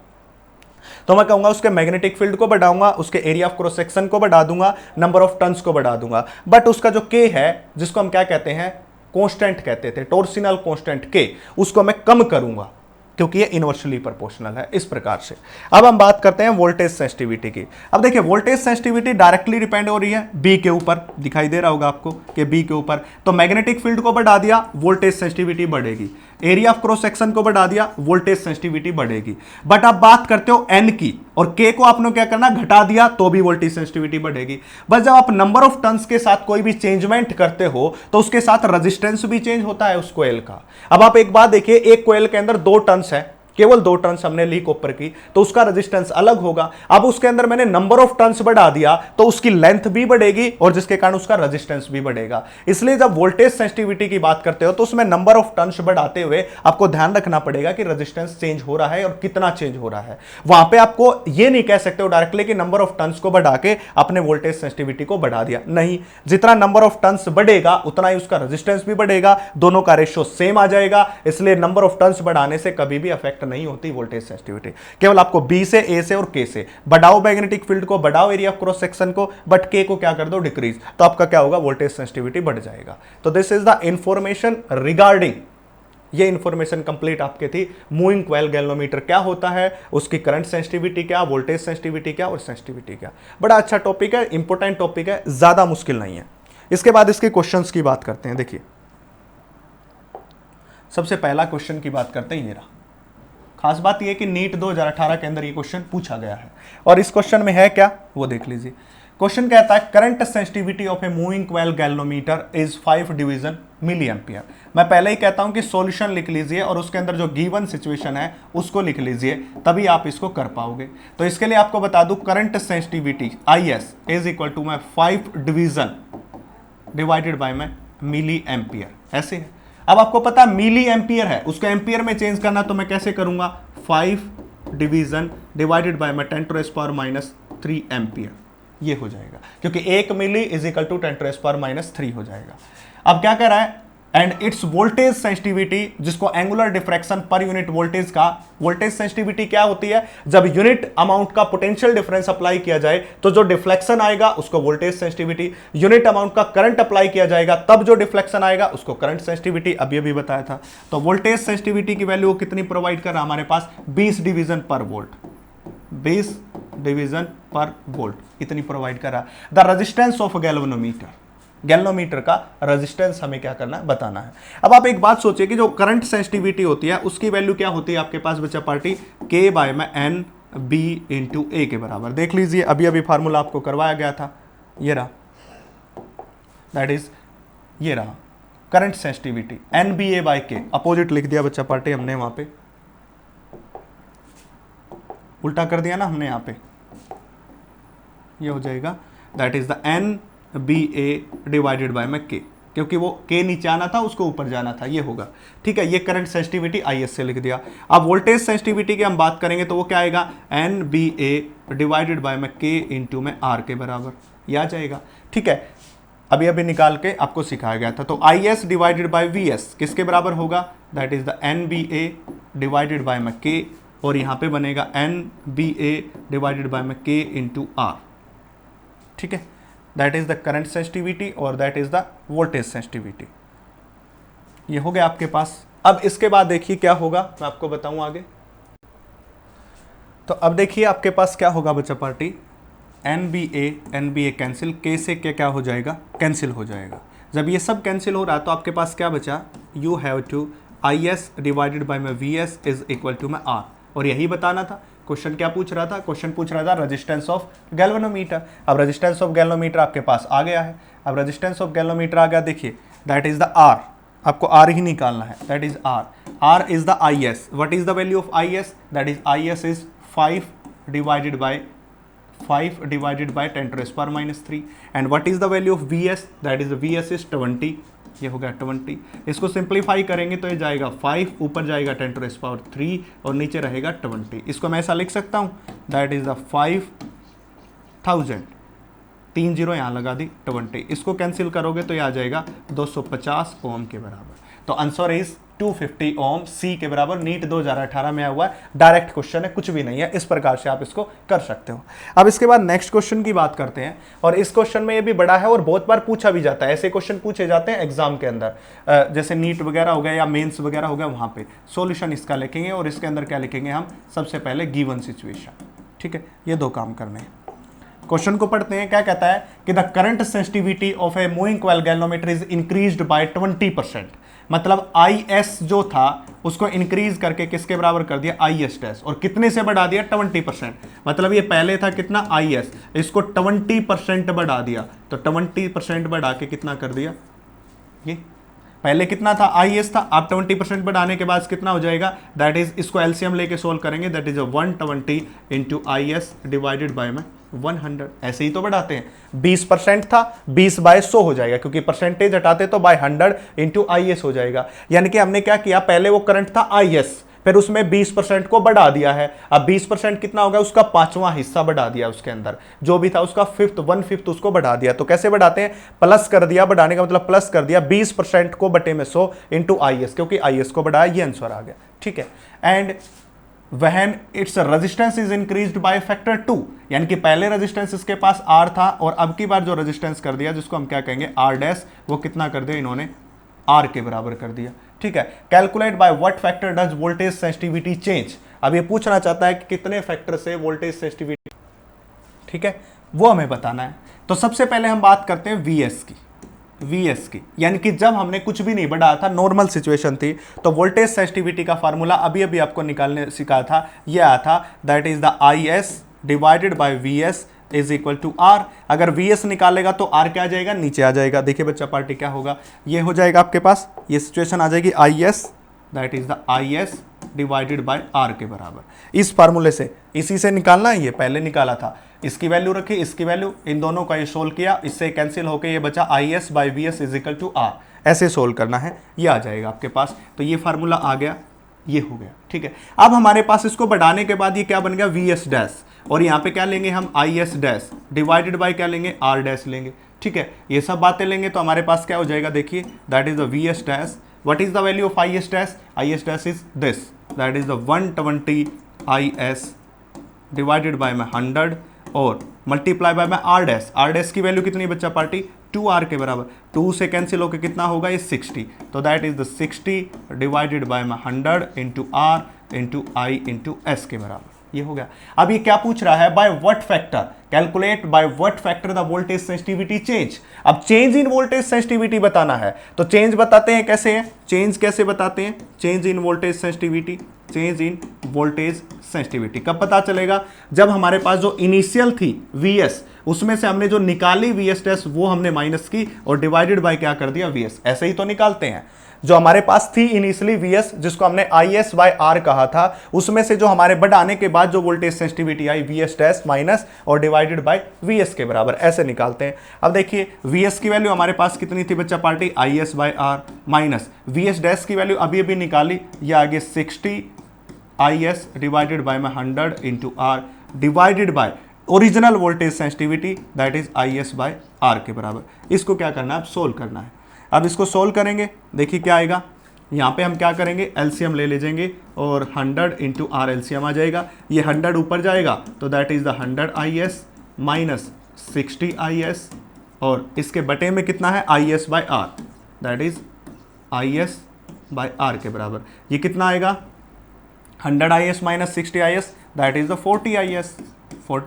तो मैं कहूंगा उसके मैग्नेटिक फील्ड को बढ़ाऊंगा, उसके एरिया ऑफ क्रॉस सेक्शन को बढ़ा दूंगा, नंबर ऑफ टर्न्स को बढ़ा दूंगा। बट उसका जो के है, जिसको हम क्या कहते हैं, कांस्टेंट कहते थे, टॉर्सिनल कांस्टेंट के, उसको मैं कम करूंगा क्योंकि ये इनवर्सली प्रोपोर्शनल है। इस प्रकार से अब हम बात करते हैं वोल्टेज सेंसिटिविटी की। अब देखिए वोल्टेज सेंसिटिविटी डायरेक्टली डिपेंड हो रही है बी के ऊपर, दिखाई दे रहा होगा आपको कि बी के ऊपर, तो मैग्नेटिक फील्ड को बढ़ा दिया वोल्टेज सेंसिटिविटी बढ़ेगी, एरिया ऑफ क्रॉस सेक्शन को बढ़ा दिया वोल्टेज सेंसिटिविटी बढ़ेगी। बट आप बात करते हो एन की, और के को आपने क्या करना, घटा दिया तो भी वोल्टेज सेंसिटिविटी बढ़ेगी। बस जब आप नंबर ऑफ टर्न्स के साथ कोई भी चेंजमेंट करते हो तो उसके साथ रेजिस्टेंस भी चेंज होता है उस कोयल का। अब आप एक बात देखिए, एक कोयल के अंदर 2 टर्न्स है, केवल 2 टर्न्स हमने ली कॉपर की, तो उसका रेजिस्टेंस अलग होगा। अब उसके अंदर मैंने नंबर ऑफ टर्न्स बढ़ा दिया तो उसकी लेंथ भी बढ़ेगी और जिसके कारण उसका रेजिस्टेंस भी बढ़ेगा। इसलिए जब वोल्टेज सेंसिटिविटी की बात करते हो तो उसमें नंबर ऑफ टर्न्स बढ़ाते हुए आपको ध्यान रखना पड़ेगा कि रेजिस्टेंस चेंज हो रहा है और कितना चेंज हो रहा है। वहां पे आपको ये नहीं कह सकते हो डायरेक्टली कि नंबर ऑफ टर्न्स को बढ़ा के अपने वोल्टेज सेंसिटिविटी को बढ़ा दिया, नहीं, जितना नंबर ऑफ टर्न्स बढ़ेगा उतना ही उसका रेजिस्टेंस भी बढ़ेगा, दोनों का रेशियो सेम आ जाएगा। इसलिए नंबर ऑफ टर्न्स बढ़ाने से कभी भी अफेक्ट नहीं होती वोल्टेज सेंसिटिविटी। केवल आपको बी से, ए से और के से बढ़ाओ, मैग्नेटिक फील्ड को बढ़ाओ, एरिया ऑफ क्रॉस सेक्शन को, बट के को क्या कर दो, डिक्रीज, तो आपका क्या होगा, वोल्टेज सेंसिटिविटी बढ़ जाएगा। तो this is the information regarding, ये इंफॉर्मेशन कंप्लीट आपके थी मूविंग कॉइल गैल्वेनोमीटर क्या होता है, उसकी करंट सेंसिटिविटी क्या, वोल्टेज सेंसिटिविटी क्या और सेंसिटिविटी क्या। बड़ा अच्छा टॉपिक है, इंपॉर्टेंट टॉपिक है, ज्यादा मुश्किल नहीं है। इसके बाद इसके क्वेश्चंस की बात करते हैं। देखिए सबसे पहला क्वेश्चन की बात करते हैं, ये रहा। खास बात यह कि नीट 2018 के अंदर ये क्वेश्चन पूछा गया है और इस क्वेश्चन में है क्या वो देख लीजिए। क्वेश्चन कहता है current sensitivity of a moving coil galvanometer is 5 division milliampere. मैं पहले ही कहता हूं कि सॉल्यूशन लिख लीजिए और उसके अंदर जो गिवन सिचुएशन है उसको लिख लीजिए, तभी आप इसको कर पाओगे। तो इसके लिए आपको बता दूं current sensitivity IS is equal to मैं 5 डिवीजन डिवाइडेड बाय में मिली एम्पियर, ऐसे है। अब आपको पता मिली एम्पियर है, उसको एम्पियर में चेंज करना, तो मैं कैसे करूंगा, 5 डिवीजन डिवाइडेड बाय में 10⁻³ एम्पियर, ये हो जाएगा, क्योंकि 1 मिली इज इक्वल टू 10⁻³ हो जाएगा। अब क्या कह रहा है, एंड इट्स वोल्टेज सेंसिटिविटी, जिसको angular diffraction per unit voltage का, वोल्टेज सेंसिटिविटी क्या होती है, जब यूनिट अमाउंट का पोटेंशियल डिफरेंस अप्लाई किया जाए तो जो डिफ्लेक्शन आएगा उसको वोल्टेज सेंसिटिविटी, यूनिट अमाउंट का करंट अप्लाई किया जाएगा तब जो डिफ्लेक्शन आएगा उसको करंट सेंसिटिविटी। अब ये भी बताया था। तो वोल्टेज सेंसिटिविटी की वैल्यू कितनी प्रोवाइड कर रहा है हमारे पास, 20 डिवीजन पर वोल्ट, 20 डिवीजन पर वोल्ट इतनी प्रोवाइड कर रहा है। The resistance of galvanometer, galvanometer का रेजिस्टेंस हमें क्या करना है, बताना है। अब आप एक बात सोचिए कि जो करंट सेंसिटिविटी होती है उसकी वैल्यू क्या होती है आपके पास बच्चा पार्टी, K बाय में N B इंटू ए के बराबर। देख लीजिए अभी अभी फार्मूला आपको करवाया गया था, ये रहा, दैट इज ये रहा current sensitivity NBA by K, opposite लिख दिया बच्चा पार्टी हमने, वहां पे उल्टा कर दिया ना हमने, यहां पे ये हो जाएगा, that is the NBA divided by में K, क्योंकि वो K नीचे आना था उसको ऊपर जाना था, ये होगा, ठीक है। ये करंट सेंसिटिविटी IS से लिख दिया। अब वोल्टेज सेंसिटिविटी की हम बात करेंगे तो वो क्या आएगा, NBA डिवाइडेड बाय में K इंटू में R के बराबर, ये आ जाएगा, ठीक है। अभी अभी निकाल के आपको सिखाया गया था। तो IS डिवाइडेड बाय VS किसके बराबर होगा, that is the NBA divided by में K, और यहाँ पे बनेगा NBA डिवाइडेड बाय में K इंटू R, ठीक है। That is the current sensitivity और that is the voltage sensitivity, ये हो गया आपके पास। अब इसके बाद देखिए क्या होगा, मैं आपको बताऊं आगे। तो अब देखिए आपके पास क्या होगा बच्चा पार्टी, NBA कैंसिल, K से क्या हो जाएगा, कैंसिल हो जाएगा। जब ये सब कैंसिल हो रहा है तो आपके पास क्या बचा, you have to IS divided by में VS इज इक्वल टू में R, और यही बताना था। क्वेश्चन क्या पूछ रहा था, क्वेश्चन पूछ रहा था रेजिस्टेंस ऑफ गैल्वेनोमीटर। अब रेजिस्टेंस ऑफ गैल्वेनोमीटर आपके पास आ गया है। अब रेजिस्टेंस ऑफ गैल्वेनोमीटर आ गया, देखिए दैट इज द R, आपको R ही निकालना है, that is R is the IS। What is the value of IS, that is IS is 5 divided by 5 divided by 10⁻³ and what is the value of Vs, that is Vs is 20, ये हो गया 20। इसको सिंप्लीफाई करेंगे तो ये जाएगा 5, ऊपर जाएगा 10⁻³ और नीचे रहेगा 20। इसको मैं ऐसा लिख सकता हूँ, दैट इज द 5000, 3 0 यहाँ लगा दी, 20। इसको कैंसिल करोगे तो ये आ जाएगा 250 ओम के बराबर। तो आंसर इज 250 ओम, सी के बराबर। नीट 2018 में आया हुआ है, डायरेक्ट क्वेश्चन है, कुछ भी नहीं है। इस प्रकार से आप इसको कर सकते हो। अब इसके बाद नेक्स्ट क्वेश्चन की बात करते हैं, और इस क्वेश्चन में ये भी बड़ा है और बहुत बार पूछा भी जाता है। ऐसे क्वेश्चन पूछे जाते हैं एग्जाम के अंदर, जैसे नीट वगैरह हो गया या मेंस वगैरह हो गया, वहां पे सॉल्यूशन इसका लिखेंगे और इसके अंदर क्या लिखेंगे हम, सबसे पहले गिवन सिचुएशन। ठीक है, ये दो काम करने हैं। क्वेश्चन को पढ़ते हैं, क्या कहता है कि the current sensitivity of a moving coil galvanometer is increased by 20%। मतलब IS जो था उसको इंक्रीज करके किसके बराबर कर दिया, IS डैश, और कितने से बढ़ा दिया, 20%। मतलब ये पहले था कितना, IS, इसको 20% बढ़ा दिया, तो 20% बढ़ा के कितना कर दिया, ये पहले कितना था, IS था, अब 20% बढ़ाने के बाद कितना हो जाएगा, दैट इज, इसको एलसीएम लेके सोल्व करेंगे, that is 120 into IS divided by में 100। ऐसे ही तो बढ़ाते हैं, 20% था, 20/100 हो जाएगा, क्योंकि परसेंटेज हटाते तो बाय 100 इंटू IS हो जाएगा। यानी कि हमने क्या किया, पहले वो करंट था IS, फिर उसमें 20% को बढ़ा दिया है। अब 20% कितना होगा, उसका 5वां हिस्सा बढ़ा दिया, उसके अंदर जो भी था उसका 1/5 उसको बढ़ा दिया। तो कैसे बढ़ाते हैं, प्लस कर दिया, बढ़ाने का मतलब प्लस कर दिया, 20% को बटे में 100 इंटू IS, क्योंकि IS को बढ़ाया, ये आंसर आ गया। ठीक है, and when its resistance is increased by factor 2, यानी कि पहले रेजिस्टेंस इसके पास R था और अब की बार जो रेजिस्टेंस कर दिया, जिसको हम क्या कहेंगे R डैश, वो कितना कर दिया इन्होंने, R के बराबर कर दिया। ठीक है, calculate by what factor does voltage sensitivity change. अब ये पूछना चाहता है कि कितने फैक्टर से वोल्टेज सेंसिटिविटी, ठीक है, वो हमें बताना है। तो सबसे पहले हम बात करते हैं Vs की, यानी कि जब हमने कुछ भी नहीं बढ़ाया था, नॉर्मल सिचुएशन थी, तो वोल्टेज सेंसिटिविटी का फार्मूला अभी अभी आपको निकालने सिखाया था, यह आया था, that is the IS divided by Vs is equal to R। अगर Vs निकालेगा तो R क्या आ जाएगा, नीचे आ जाएगा। देखिए बच्चा पार्टी, क्या होगा, ये हो जाएगा आपके पास, ये सिचुएशन आ जाएगी, IS that is the IS divided bye R के बराबर। इस फार्मूले से, इसी से निकालना है, ये पहले निकाला था, इसकी वैल्यू रखी, इसकी वैल्यू, इन दोनों का ये सोल्व किया, इससे कैंसिल होकर ये बचा IS by VS is equal to R। ऐसे सोल्व करना है, ये आ जाएगा आपके पास। तो ये फार्मूला आ गया, ये हो गया। ठीक है, अब हमारे पास इसको बढ़ाने के बाद ये क्या बन गया, VS डैश, और यहाँ पे क्या लेंगे हम, IS डैश डिवाइडेड बाय क्या लेंगे, R डैश लेंगे। ठीक है, ये सब बातें लेंगे तो हमारे पास क्या हो जाएगा, देखिए, that is the VS dash. What is the value of IS dash, IS dash is this, that is the 120 IS divided by में 100 और मल्टीप्लाई बाय में R डैश की वैल्यू कितनी बच्चा पार्टी, 2R के बराबर। 2 से कैंसिल होकर कितना होगा, ये 60, तो that is the 60 divided by में 100 into R into I into S के बराबर। ये हो गया। अब ये क्या पूछ रहा है, by what factor, calculate by what factor the voltage sensitivity change. अब चेंज इन वोल्टेज सेंसिटिविटी बताना है, तो चेंज बताते हैं कैसे है, चेंज कैसे बताते हैं, change in voltage sensitivity, change in voltage sensitivity कब पता चलेगा, जब हमारे पास जो इनिशियल थी Vs, उसमें से हमने जो निकाली Vs डैश वो हमने माइनस की और डिवाइडेड बाय क्या कर दिया, Vs। ऐसे ही तो निकालते हैं, जो हमारे पास थी इनिशियली Vs, जिसको हमने IS बाय R कहा था, उसमें से जो हमारे बढ़ाने के बाद जो वोल्टेज सेंसिटिविटी आई, Vs डैश माइनस और डिवाइडेड बाय Vs के बराबर, ऐसे निकालते हैं। अब देखिए Vs की वैल्यू हमारे पास कितनी थी बच्चा party, IS by R minus Vs dash की वैल्यू अभी अभी निकाली, ये आगे 60 IS डिवाइडेड बाय में 100 into R divided by original voltage sensitivity, that is IS by R के बराबर। इसको क्या करना है, अब सोल्व करना है। अब इसको सोल्व करेंगे, देखिए क्या आएगा, यहाँ पे हम क्या करेंगे, एलसीएम ले लीजिएंगे और 100 इंटू R एलसीएम आ जाएगा, ये 100 ऊपर जाएगा तो that is the 100 IS minus 60 IS और इसके बटे में कितना है, IS by R, that is IS by R के बराबर। ये कितना आएगा, 100 IS minus 60 IS, that is the 40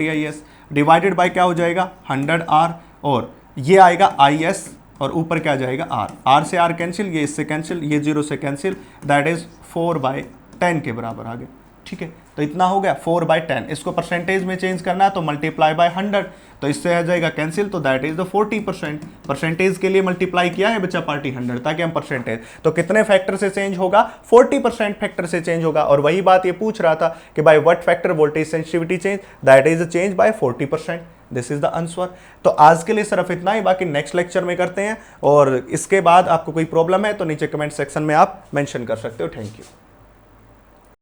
IS divided by क्या हो जाएगा, 100 R और ये आएगा IS और ऊपर क्या जाएगा R से R कैंसिल, ये इससे कैंसिल, ये 0 से कैंसिल, दैट इज 4/10 के बराबर आ गया। ठीक है, तो इतना हो गया 4/10। इसको परसेंटेज में चेंज करना है तो मल्टीप्लाई बाय 100, तो इससे आ जाएगा कैंसिल, तो दैट इज द 40%। परसेंटेज के लिए मल्टीप्लाई किया है बच्चा पार्टी 100 ताकि हम परसेंटेज, तो कितने फैक्टर से चेंज होगा, 40% फैक्टर से चेंज होगा। और वही बात ये पूछ रहा था कि by what factor voltage sensitivity change, that is change bye 40%। This is the answer. तो आज के लिए सिर्फ इतना ही, बाकी नेक्स्ट लेक्चर में करते हैं। और इसके बाद आपको कोई प्रॉब्लम है तो नीचे कमेंट सेक्शन में आप मेंशन कर सकते हो। Thank you.